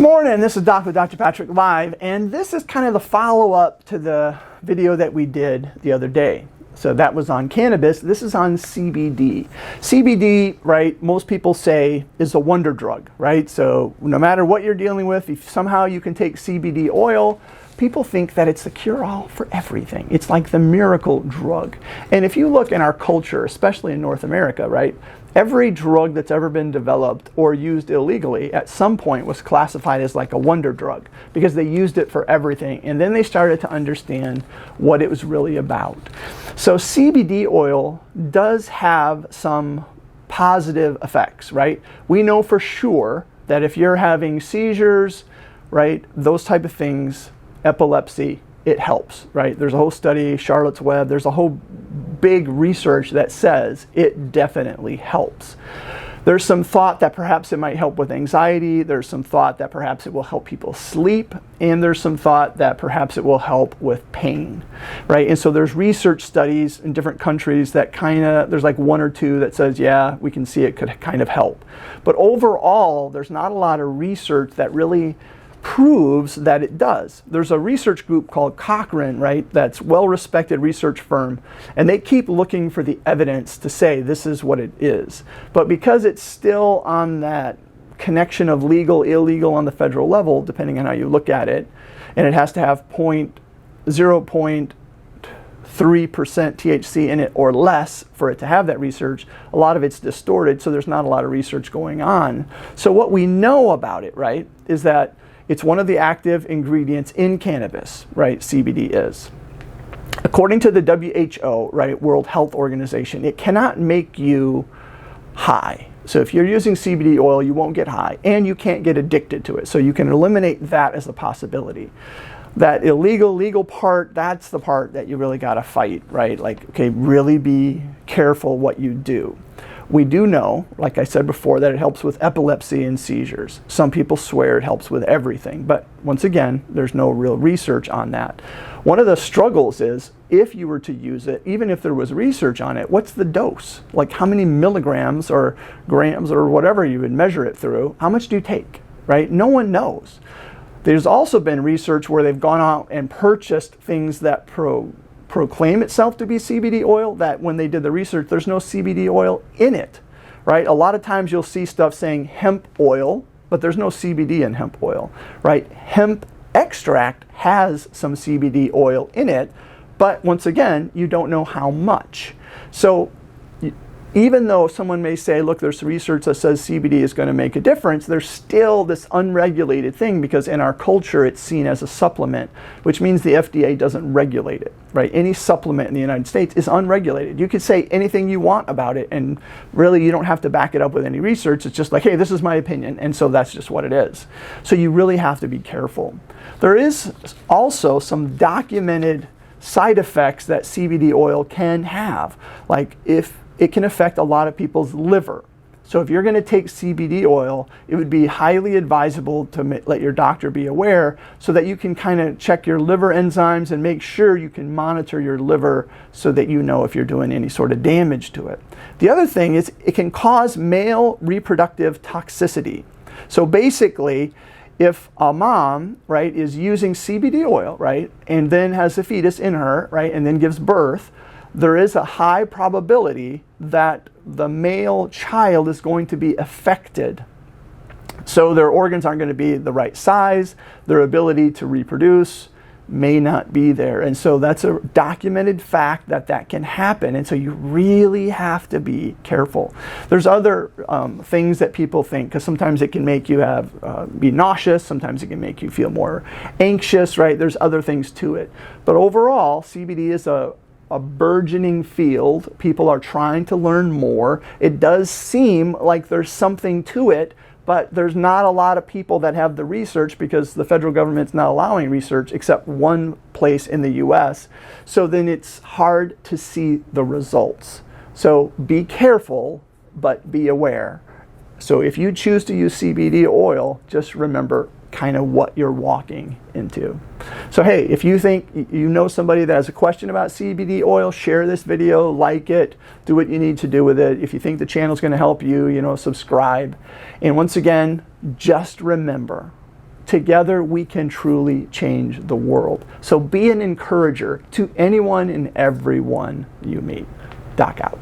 Good morning, this is Dr. Patrick Live, and this is kind of the follow-up to the video that we did the other day. So that was on cannabis. This is on CBD. CBD, right, most people say is a wonder drug, right? So no matter what you're dealing with, if somehow you can take CBD oil, people think that it's the cure-all for everything. It's like the miracle drug. And if you look in our culture, especially in North America, right, every drug that's ever been developed or used illegally at some point was classified as like a wonder drug because they used it for everything. And then they started to understand what it was really about. So CBD oil does have some positive effects, right? We know for sure that if you're having seizures, right, those type of things, epilepsy, it helps, right? There's a whole study, Charlotte's Web, there's a whole big research that says it definitely helps. There's some thought that perhaps it might help with anxiety, there's some thought that perhaps it will help people sleep, and there's some thought that perhaps it will help with pain, right? And so there's research studies in different countries that there's like one or two that says, yeah, we can see it could kind of help. But overall, there's not a lot of research that really proves that it does. There's a research group called Cochrane, right, that's well-respected research firm, and they keep looking for the evidence to say this is what it is. But because it's still on that connection of legal, illegal on the federal level, depending on how you look at it, and it has to have 0.3% THC in it or less for it to have that research, a lot of it's distorted, so there's not a lot of research going on. So what we know about it, right, is that it's one of the active ingredients in cannabis, right? CBD is. According to the WHO, right, World Health Organization, it cannot make you high. So if you're using CBD oil, you won't get high, and you can't get addicted to it. So you can eliminate that as a possibility. That legal part, that's the part that you really got to fight, right? Like, okay, really be careful what you do. We do know, like I said before, that it helps with epilepsy and seizures. Some people swear it helps with everything, but once again, there's no real research on that. One of the struggles is, if you were to use it, even if there was research on it, what's the dose? Like how many milligrams or grams or whatever you would measure it through, how much do you take, right? No one knows. There's also been research where they've gone out and purchased things that proclaim itself to be CBD oil, that when they did the research, there's no CBD oil in it, right? A lot of times you'll see stuff saying hemp oil, but there's no CBD in hemp oil, right? Hemp extract has some CBD oil in it, but once again, you don't know how much. So even though someone may say, look, there's research that says CBD is going to make a difference, there's still this unregulated thing because in our culture it's seen as a supplement, which means the FDA doesn't regulate it, right? Any supplement in the United States is unregulated. You could say anything you want about it and really you don't have to back it up with any research. It's just like, hey, this is my opinion, and so that's just what it is. So you really have to be careful. There is also some documented side effects that CBD oil can have, like if it can affect a lot of people's liver. So if you're going to take CBD oil, it would be highly advisable to let your doctor be aware so that you can kind of check your liver enzymes and make sure you can monitor your liver so that you know if you're doing any sort of damage to it. The other thing is it can cause male reproductive toxicity. So basically, if a mom, right, is using CBD oil, right, and then has a fetus in her, right, and then gives birth, there is a high probability that the male child is going to be affected. So their organs aren't going to be the right size, their ability to reproduce may not be there. And so that's a documented fact that can happen. And so you really have to be careful. There's other things that people think, because sometimes it can make you be nauseous, sometimes it can make you feel more anxious, right? There's other things to it. But overall, CBD is a burgeoning field. People are trying to learn more. It does seem like there's something to it, but there's not a lot of people that have the research because the federal government's not allowing research except one place in the US. So then it's hard to see the results. So be careful, but be aware. So if you choose to use CBD oil, just remember kind of what you're walking into. So hey, if you think you know somebody that has a question about CBD oil, share this video, like it, do what you need to do with it. If you think the channel's going to help you, subscribe. And once again, just remember, together we can truly change the world. So be an encourager to anyone and everyone you meet. Doc out.